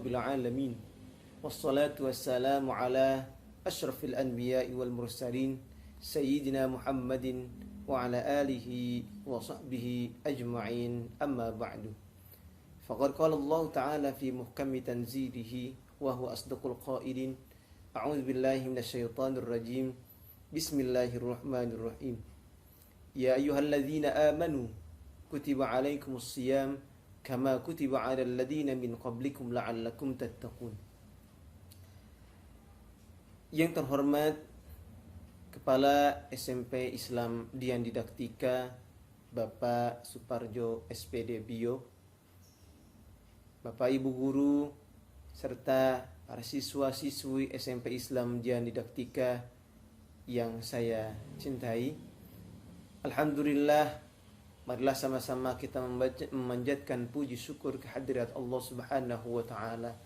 rabbil alamin. Wassalatu wassalamu ala asyrafil anbiya'i wal mursalin sayyidina Muhammadin wa ala alihi wa sahbihi ajma'in, amma ba'du. Faqad qala Allah ta'ala fi muhkami tanzilihi wa huwa asdaqul qailin. A'udzu billahi minasyaitonir rajim. Bismillahirrahmanirrahim. Ya ayyuhalladzina amanu kutiba alaikumus shiyam kama kutiba 'alal ladzina min qablikum la'allakum tattaqun. Yang terhormat Kepala SMP Islam Dian Didaktika Bapak Suparjo SPD Bio, Bapak Ibu guru serta para siswa-siswi SMP Islam Dian Didaktika yang saya cintai. Alhamdulillah, marilah sama-sama kita memanjatkan puji syukur kehadirat Allah Subhanahu wa taala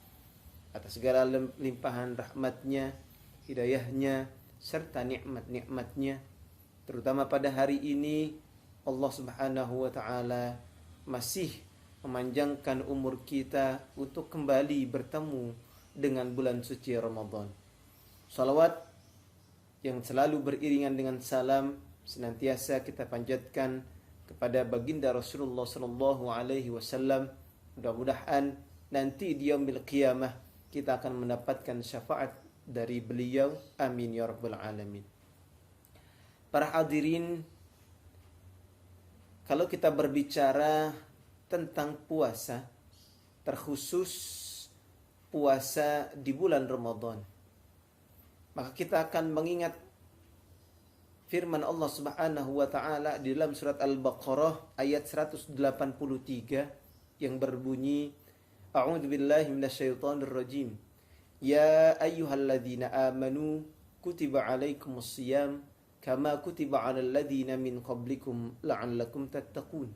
atas segala limpahan rahmatnya, hidayahnya, serta nikmat-nikmatnya. Terutama pada hari ini Allah Subhanahu wa taala masih memanjangkan umur kita untuk kembali bertemu dengan bulan suci Ramadan. Salawat yang selalu beriringan dengan salam senantiasa kita panjatkan kepada baginda Rasulullah sallallahu alaihi wasallam. Mudah-mudahan nanti di yaumil qiyamah kita akan mendapatkan syafaat dari beliau. Amin ya rabbal alamin. Para hadirin, kalau kita berbicara tentang puasa, terkhusus puasa di bulan Ramadan, maka kita akan mengingat firman Allah Subhanahu wa taala di dalam surat Al-Baqarah ayat 183 yang berbunyi, A'udzu billahi minasyaitonir rajim. Ya ayyuhalladzina amanu kutiba alaikumus shiyam kama kutiba 'alal ladzina min qablikum la'allakum tattaqun.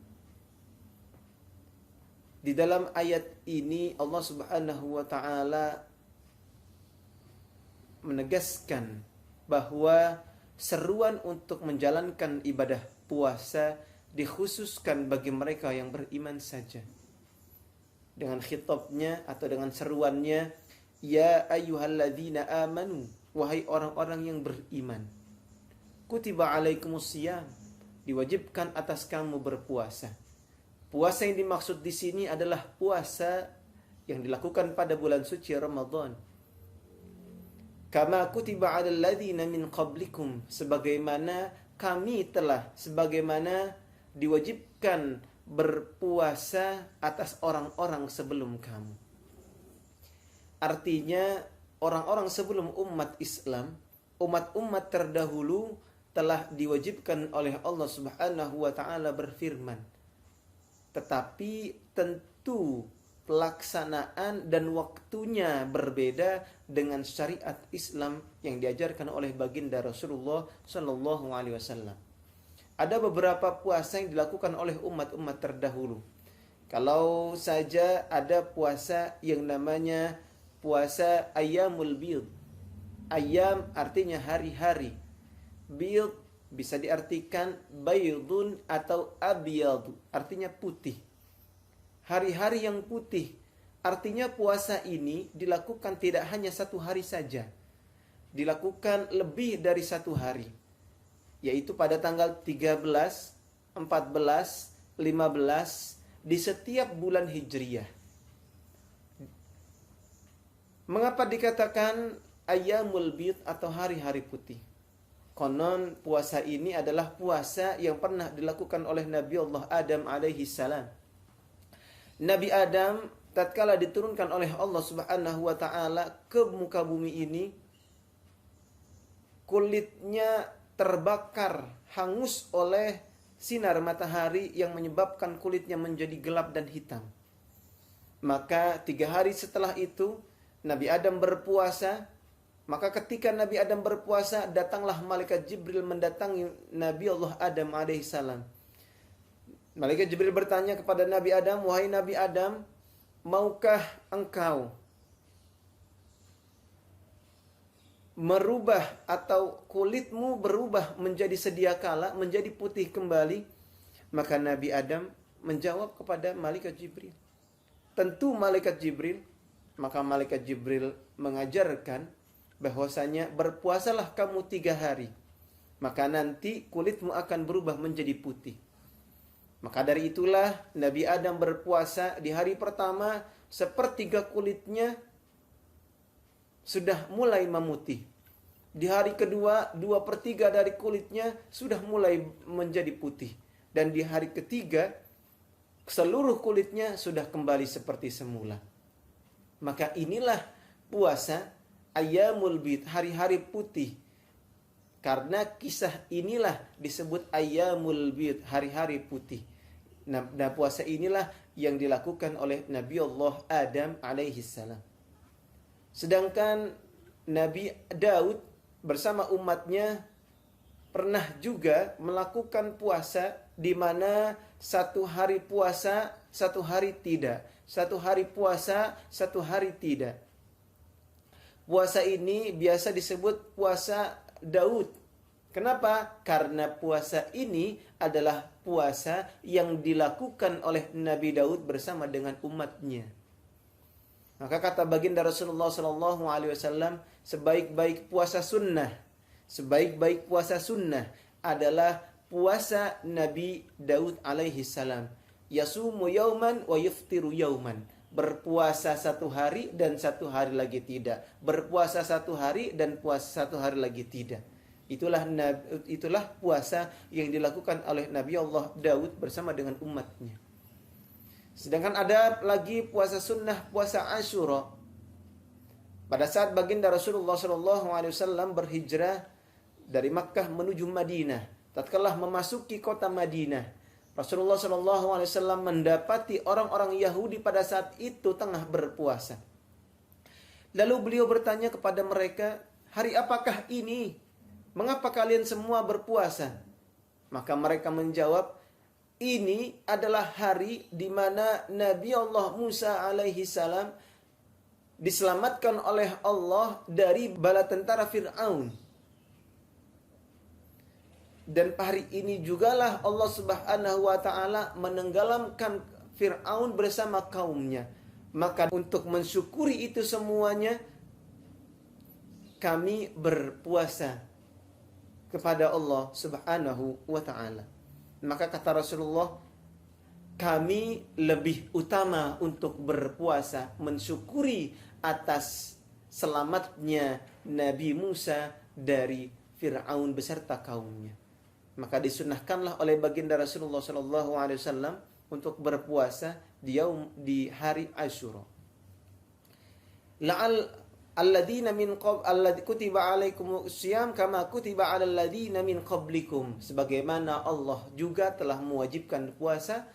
Di dalam ayat ini Allah Subhanahu wa taala menegaskan bahwa seruan untuk menjalankan ibadah puasa dikhususkan bagi mereka yang beriman saja. Dengan khitabnya atau dengan seruannya, ya ayyuhalladzina amanu, wahai orang-orang yang beriman. Kutiba alaikumus shiyam, diwajibkan atas kamu berpuasa. Puasa yang dimaksud di sini adalah puasa yang dilakukan pada bulan suci Ramadan. Kama kutiba 'alal ladzina min qablikum, sebagaimana diwajibkan berpuasa atas orang-orang sebelum kamu. Artinya orang-orang sebelum umat Islam, umat-umat terdahulu telah diwajibkan oleh Allah Subhanahu wa taala berfirman. Tetapi tentu pelaksanaan dan waktunya berbeda dengan syariat Islam yang diajarkan oleh baginda Rasulullah sallallahu alaihi wasallam. Ada beberapa puasa yang dilakukan oleh umat-umat terdahulu. Kalau saja ada puasa yang namanya puasa Ayyamul Bid. Ayyam artinya hari-hari. Bid bisa diartikan baydun atau abyad, artinya putih. Hari-hari yang putih. Artinya puasa ini dilakukan tidak hanya satu hari saja. Dilakukan lebih dari satu hari. Yaitu pada tanggal 13, 14, 15 di setiap bulan Hijriyah. Mengapa dikatakan Ayyamul Bid atau hari-hari putih? Konon puasa ini adalah puasa yang pernah dilakukan oleh Nabi Allah Adam alaihi salam. Nabi Adam tatkala diturunkan oleh Allah Subhanahu wa taala ke muka bumi ini, kulitnya terbakar hangus oleh sinar matahari yang menyebabkan kulitnya menjadi gelap dan hitam. Maka 3 hari setelah itu Nabi Adam berpuasa. Maka ketika Nabi Adam berpuasa, datanglah malaikat Jibril mendatangi Nabi Allah Adam alaihissalam. Malaikat Jibril bertanya kepada Nabi Adam, wahai Nabi Adam, maukah engkau merubah atau kulitmu berubah menjadi sedia kala, menjadi putih kembali? Maka Nabi Adam menjawab kepada malaikat Jibril. Tentu malaikat Jibril maka malaikat Jibril mengajarkan bahwasanya berpuasalah kamu 3 hari, maka nanti kulitmu akan berubah menjadi putih. Maka dari itulah Nabi Adam berpuasa di hari pertama, sepertiga kulitnya sudah mulai memutih. Di hari kedua, 2/3 dari kulitnya sudah mulai menjadi putih. Dan di hari ketiga, seluruh kulitnya sudah kembali seperti semula. Maka inilah puasa Ayyamul Bid, hari-hari putih. Karena kisah inilah disebut Ayyamul Bid, hari-hari putih. Nah, puasa inilah yang dilakukan oleh Nabi Allah Adam alaihi salam. Sedangkan Nabi Daud bersama umatnya pernah juga melakukan puasa di mana satu hari puasa, satu hari tidak. Satu hari puasa, satu hari tidak. Puasa ini biasa disebut puasa Daud. Kenapa? Karena puasa ini adalah puasa yang dilakukan oleh Nabi Daud bersama dengan umatnya. Maka kata baginda Rasulullah SAW, sebaik-baik puasa sunnah adalah puasa Nabi Daud alaihi salam. Yasumu yauman wa yuftiru yauman. Berpuasa 1 hari dan 1 hari lagi tidak. Berpuasa 1 hari dan puasa 1 hari lagi tidak. Itulah puasa yang dilakukan oleh Nabi Allah Daud bersama dengan umatnya. Sedangkan ada lagi puasa sunnah, puasa Asyura. Pada saat baginda Rasulullah SAW berhijrah dari Makkah menuju Madinah, tatkala memasuki kota Madinah, Rasulullah SAW mendapati orang-orang Yahudi pada saat itu tengah berpuasa. Lalu beliau bertanya kepada mereka, hari apakah ini? Mengapa kalian semua berpuasa? Maka mereka menjawab, ini adalah hari di mana Nabi Allah Musa alaihi salam diselamatkan oleh Allah dari bala tentara Fir'aun. Dan hari ini jugalah Allah Subhanahu wa taala menenggelamkan Fir'aun bersama kaumnya. Maka untuk mensyukuri itu semuanya, kami berpuasa kepada Allah Subhanahu wa taala. Maka kata Rasulullah, kami lebih utama untuk berpuasa mensyukuri atas selamatnya Nabi Musa dari Fir'aun beserta kaumnya. Maka disunahkanlah oleh baginda Rasulullah SAW untuk berpuasa di hari Asyura. Alladzina min qabl alladzi kutiba alaikumus syiyam kama kutiba alal ladzina min qablikum, sebagaimana Allah juga telah mewajibkan puasa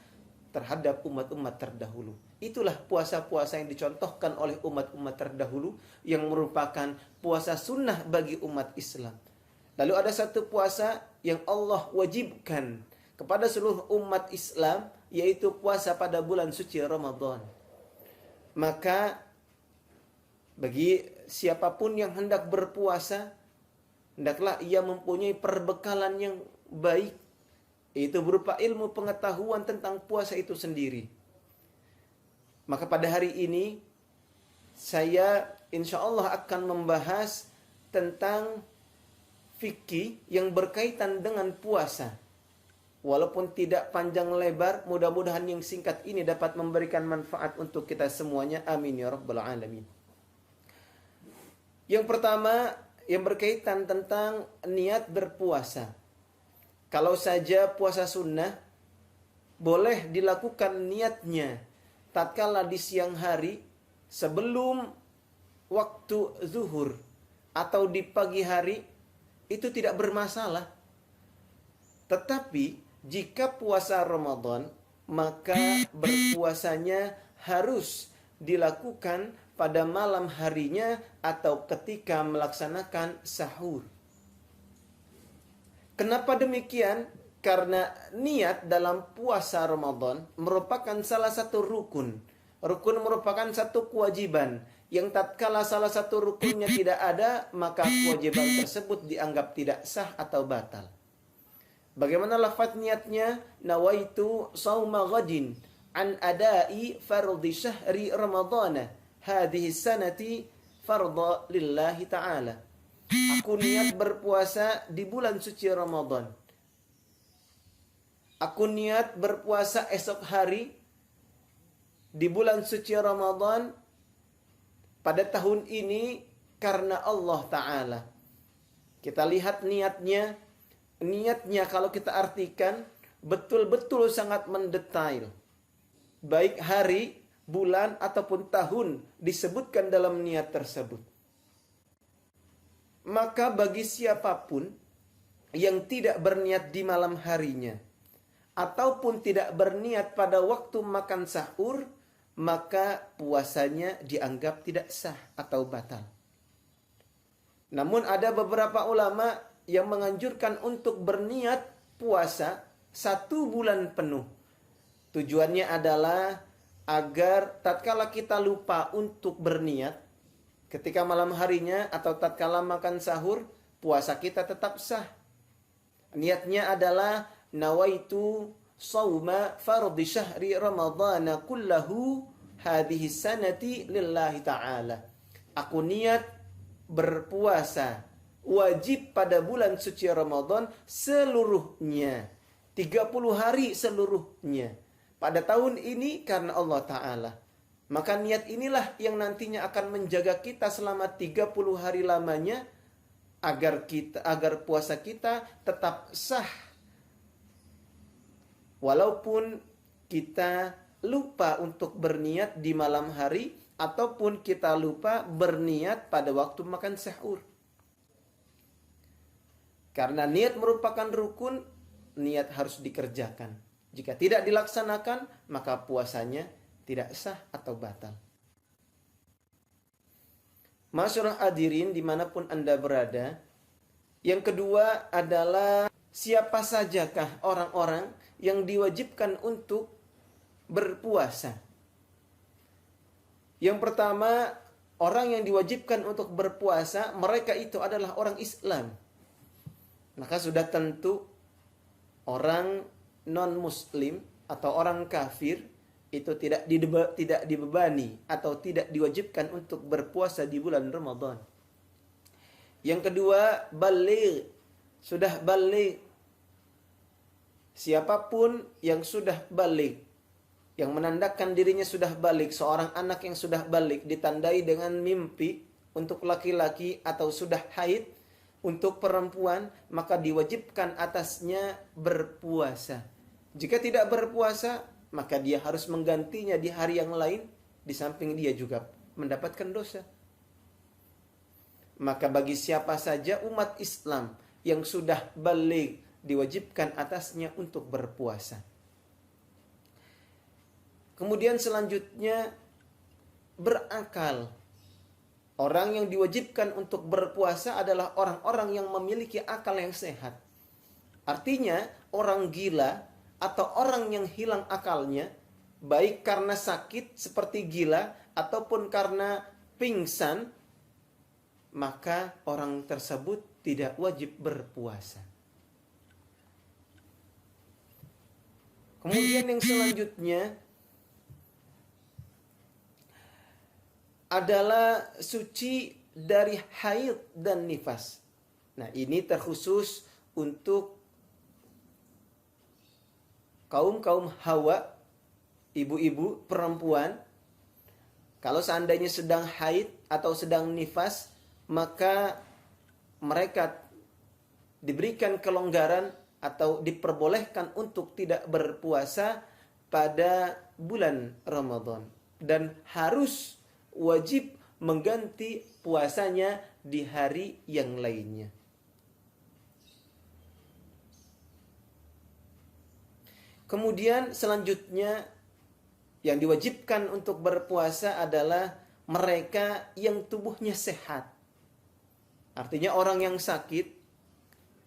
terhadap umat-umat terdahulu. Itulah puasa-puasa yang dicontohkan oleh umat-umat terdahulu yang merupakan puasa sunnah bagi umat Islam. Lalu ada satu puasa yang Allah wajibkan kepada seluruh umat Islam, yaitu puasa pada bulan suci Ramadan. Maka bagi siapapun yang hendak berpuasa, hendaklah ia mempunyai perbekalan yang baik, yaitu berupa ilmu pengetahuan tentang puasa itu sendiri. Maka pada hari ini saya insya Allah akan membahas tentang fikih yang berkaitan dengan puasa. Walaupun tidak panjang lebar, mudah-mudahan yang singkat ini dapat memberikan manfaat untuk kita semuanya. Amin ya rabbal alamin. Yang pertama yang berkaitan tentang niat berpuasa. Kalau saja puasa sunnah, boleh dilakukan niatnya tatkala di siang hari sebelum waktu zuhur atau di pagi hari, itu tidak bermasalah. Tetapi jika puasa Ramadan, maka berpuasanya harus dilakukan pada malam harinya atau ketika melaksanakan sahur. Kenapa demikian? Karena niat dalam puasa Ramadan merupakan salah satu rukun. Rukun merupakan satu kewajiban yang tatkala salah satu rukunnya tidak ada, maka kewajiban tersebut dianggap tidak sah atau batal. Bagaimana lafaz niatnya? Nawaitu sauma ghadin an adai fardhi syahri ramadana hadhihi sanati fardha lillahi ta'ala. Aku niat berpuasa di bulan suci Ramadan. Aku niat berpuasa esok hari di bulan suci Ramadan pada tahun ini karena Allah Ta'ala. Kita lihat niatnya. Niatnya kalau kita artikan betul-betul sangat mendetail. Baik hari, bulan, ataupun tahun disebutkan dalam niat tersebut. Maka bagi siapapun yang tidak berniat di malam harinya, ataupun tidak berniat pada waktu makan sahur, maka puasanya dianggap tidak sah atau batal. Namun ada beberapa ulama yang menganjurkan untuk berniat puasa 1 bulan penuh. Tujuannya adalah agar tatkala kita lupa untuk berniat ketika malam harinya atau tatkala makan sahur, puasa kita tetap sah. Niatnya adalah nawaitu shauma fardhi syahri ramadhana kullahu hadhihi sanati lillahi ta'ala. Aku niat berpuasa wajib pada bulan suci Ramadan seluruhnya, 30 hari seluruhnya pada tahun ini karena Allah Ta'ala. Maka niat inilah yang nantinya akan menjaga kita selama 30 hari lamanya agar puasa kita tetap sah. Walaupun kita lupa untuk berniat di malam hari ataupun kita lupa berniat pada waktu makan sahur. Karena niat merupakan rukun, niat harus dikerjakan. Jika tidak dilaksanakan, maka puasanya tidak sah atau batal. Masyarul hadirin dimanapun Anda berada. Yang kedua adalah siapa sajakah orang-orang yang diwajibkan untuk berpuasa. Yang pertama, orang yang diwajibkan untuk berpuasa, mereka itu adalah orang Islam. Maka sudah tentu orang non-muslim atau orang kafir itu tidak dibebani atau tidak diwajibkan untuk berpuasa di bulan Ramadan. Yang kedua, baligh, sudah baligh. Siapapun yang sudah baligh, yang menandakan dirinya sudah baligh, seorang anak yang sudah baligh ditandai dengan mimpi untuk laki-laki atau sudah haid untuk perempuan, maka diwajibkan atasnya berpuasa. Jika tidak berpuasa, maka dia harus menggantinya di hari yang lain, di samping dia juga mendapatkan dosa. Maka bagi siapa saja umat Islam yang sudah baligh, diwajibkan atasnya untuk berpuasa. Kemudian selanjutnya berakal. Orang yang diwajibkan untuk berpuasa adalah orang-orang yang memiliki akal yang sehat. Artinya orang gila atau orang yang hilang akalnya, baik karena sakit seperti gila ataupun karena pingsan, maka orang tersebut tidak wajib berpuasa. Kemudian yang selanjutnya adalah suci dari haid dan nifas. Nah, ini terkhusus untuk kaum hawa, ibu-ibu, perempuan. Kalau seandainya sedang haid atau sedang nifas, maka mereka diberikan kelonggaran atau diperbolehkan untuk tidak berpuasa pada bulan Ramadan. Dan harus wajib mengganti puasanya di hari yang lainnya. Kemudian selanjutnya yang diwajibkan untuk berpuasa adalah mereka yang tubuhnya sehat. Artinya orang yang sakit,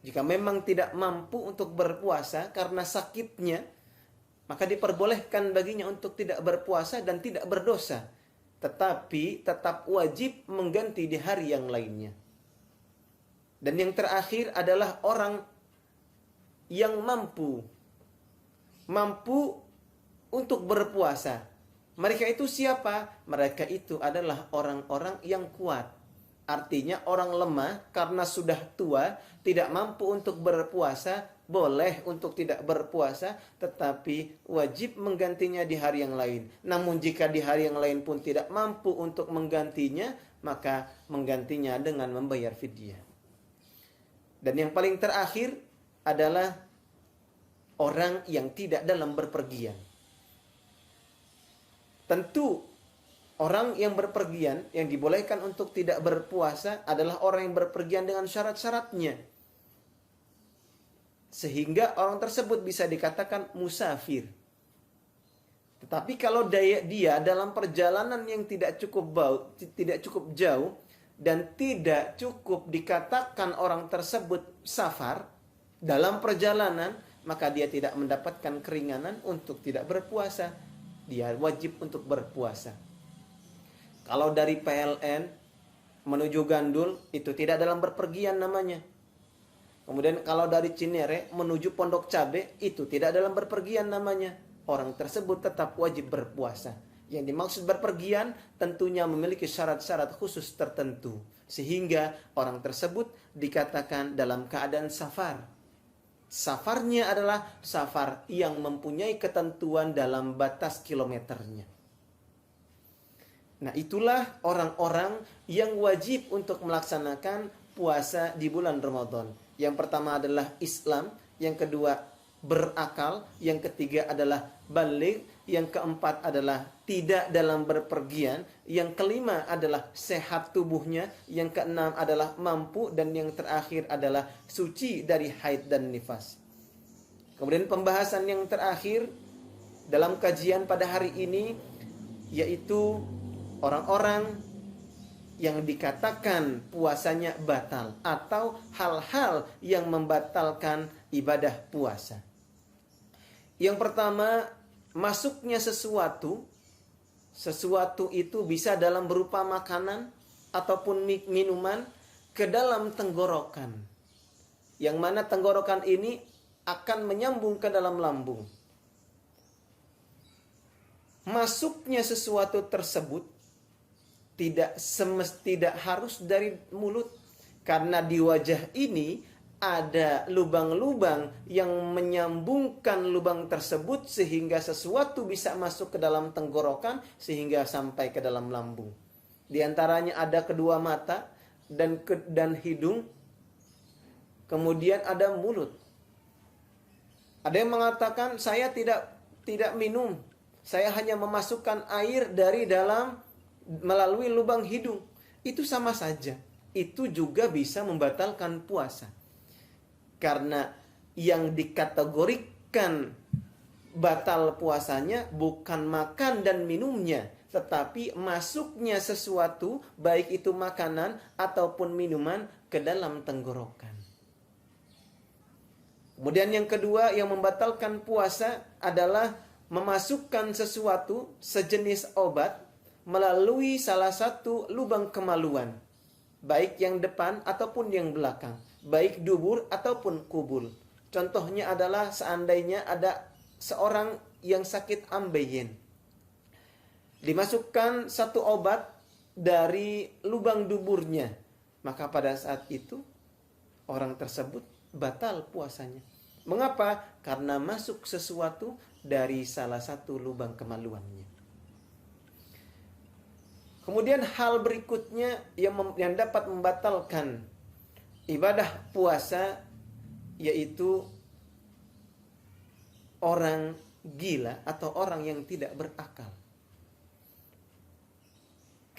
jika memang tidak mampu untuk berpuasa karena sakitnya, maka diperbolehkan baginya untuk tidak berpuasa dan tidak berdosa. Tetapi tetap wajib mengganti di hari yang lainnya. Dan yang terakhir adalah orang yang mampu untuk berpuasa, Mereka itu siapa? Mereka itu adalah orang-orang yang kuat. Artinya orang lemah karena sudah tua, tidak mampu untuk berpuasa, boleh untuk tidak berpuasa, tetapi wajib menggantinya di hari yang lain. Namun jika di hari yang lain pun tidak mampu untuk menggantinya, maka menggantinya dengan membayar fidyah. Dan yang paling terakhir adalah orang yang tidak dalam berpergian. Tentu orang yang berpergian yang dibolehkan untuk tidak berpuasa adalah orang yang berpergian dengan syarat-syaratnya. Sehingga orang tersebut bisa dikatakan musafir. Tetapi kalau dia dalam perjalanan yang tidak cukup jauh dan tidak cukup dikatakan orang tersebut safar dalam perjalanan, maka dia tidak mendapatkan keringanan untuk tidak berpuasa. Dia wajib untuk berpuasa. Kalau dari PLN menuju Gandul, itu tidak dalam berpergian namanya. Kemudian kalau dari Cinere menuju Pondok Cabe, itu tidak dalam berpergian namanya. Orang tersebut tetap wajib berpuasa. Yang dimaksud berpergian tentunya memiliki syarat-syarat khusus tertentu. Sehingga orang tersebut dikatakan dalam keadaan safar. Safarnya adalah safar yang mempunyai ketentuan dalam batas kilometernya. Nah, itulah orang-orang yang wajib untuk melaksanakan puasa di bulan Ramadan. Yang pertama adalah Islam, yang kedua berakal, yang ketiga adalah baligh, yang keempat adalah tidak dalam berpergian, yang kelima adalah sehat tubuhnya, yang keenam adalah mampu, dan yang terakhir adalah suci dari haid dan nifas. Kemudian pembahasan yang terakhir dalam kajian pada hari ini yaitu orang-orang yang dikatakan puasanya batal atau hal-hal yang membatalkan ibadah puasa. Yang pertama, masuknya sesuatu itu bisa dalam berupa makanan ataupun minuman ke dalam tenggorokan. Yang mana tenggorokan ini akan menyambung ke dalam lambung. Masuknya sesuatu tersebut tidak harus dari mulut, karena di wajah ini ada lubang-lubang yang menyambungkan lubang tersebut sehingga sesuatu bisa masuk ke dalam tenggorokan sehingga sampai ke dalam lambung. Di antaranya ada kedua mata dan hidung, kemudian ada mulut. Ada yang mengatakan saya tidak minum, saya hanya memasukkan air dari dalam melalui lubang hidung. Itu sama saja. Itu juga bisa membatalkan puasa. Karena yang dikategorikan batal puasanya bukan makan dan minumnya, tetapi masuknya sesuatu, baik itu makanan ataupun minuman, ke dalam tenggorokan. Kemudian yang kedua yang membatalkan puasa adalah memasukkan sesuatu sejenis obat melalui salah satu lubang kemaluan, baik yang depan ataupun yang belakang, baik dubur ataupun kubul. Contohnya adalah seandainya ada seorang yang sakit ambeien, dimasukkan satu obat dari lubang duburnya, maka pada saat itu orang tersebut batal puasanya. Mengapa? Karena masuk sesuatu dari salah satu lubang kemaluannya. Kemudian hal berikutnya yang dapat membatalkan ibadah puasa yaitu orang gila atau orang yang tidak berakal.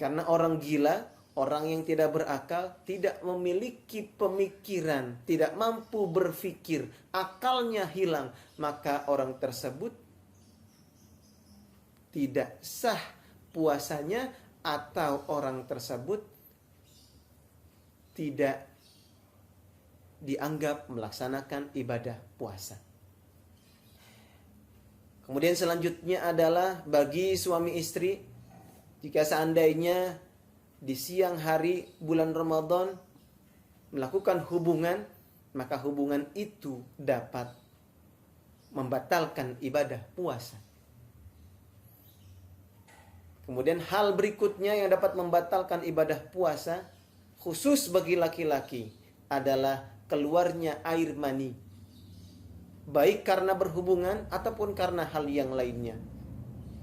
Karena orang gila, orang yang tidak berakal, tidak memiliki pemikiran, tidak mampu berpikir, akalnya hilang, maka orang tersebut tidak sah puasanya, atau orang tersebut tidak dianggap melaksanakan ibadah puasa. Kemudian selanjutnya adalah bagi suami istri, jika seandainya di siang hari bulan Ramadan melakukan hubungan, maka hubungan itu dapat membatalkan ibadah puasa. Kemudian hal berikutnya yang dapat membatalkan ibadah puasa khusus bagi laki-laki adalah keluarnya air mani, baik karena berhubungan ataupun karena hal yang lainnya.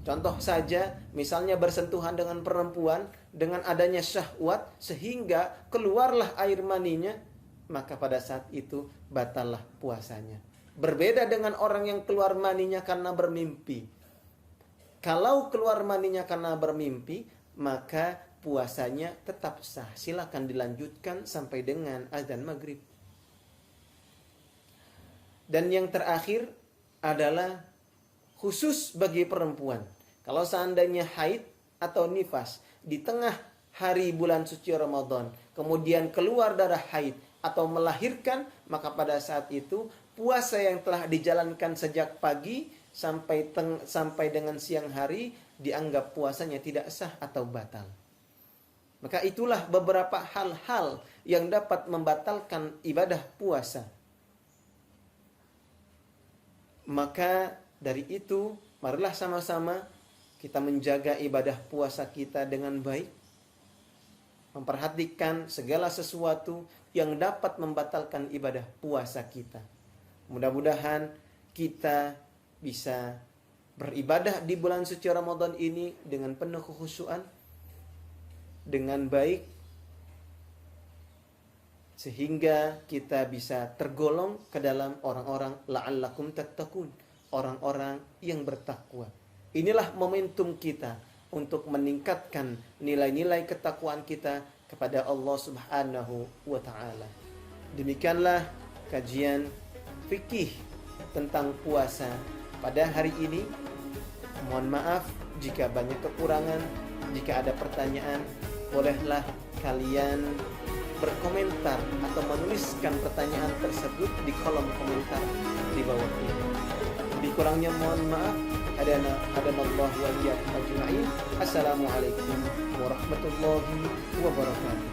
Contoh saja, misalnya bersentuhan dengan perempuan dengan adanya syahwat sehingga keluarlah air maninya, maka pada saat itu batallah puasanya. Berbeda dengan orang yang keluar maninya karena bermimpi. Kalau keluar maninya karena bermimpi, maka puasanya tetap sah. Silakan dilanjutkan sampai dengan azan maghrib. Dan yang terakhir adalah khusus bagi perempuan. Kalau seandainya haid atau nifas di tengah hari bulan suci Ramadan, kemudian keluar darah haid atau melahirkan, maka pada saat itu puasa yang telah dijalankan sejak pagi sampai dengan siang hari dianggap puasanya tidak sah atau batal. Maka itulah beberapa hal-hal yang dapat membatalkan ibadah puasa. Maka dari itu, marilah sama-sama kita menjaga ibadah puasa kita dengan baik, memperhatikan segala sesuatu yang dapat membatalkan ibadah puasa kita. Mudah-mudahan kita bisa beribadah di bulan suci Ramadan ini dengan penuh kekhusyuan, dengan baik, sehingga kita bisa tergolong ke dalam orang-orang la'allakum tattaqun, orang-orang yang bertakwa. Inilah momentum kita untuk meningkatkan nilai-nilai ketakwaan kita kepada Allah Subhanahu wa taala. Demikianlah kajian fikih tentang puasa pada hari ini. Mohon maaf jika banyak kekurangan. Jika ada pertanyaan, bolehlah kalian berkomentar atau menuliskan pertanyaan tersebut di kolom komentar di bawah ini. Lebih kurangnya mohon maaf. Hadanallahu wa iyyakum ajma'in. Assalamualaikum warahmatullahi wabarakatuh.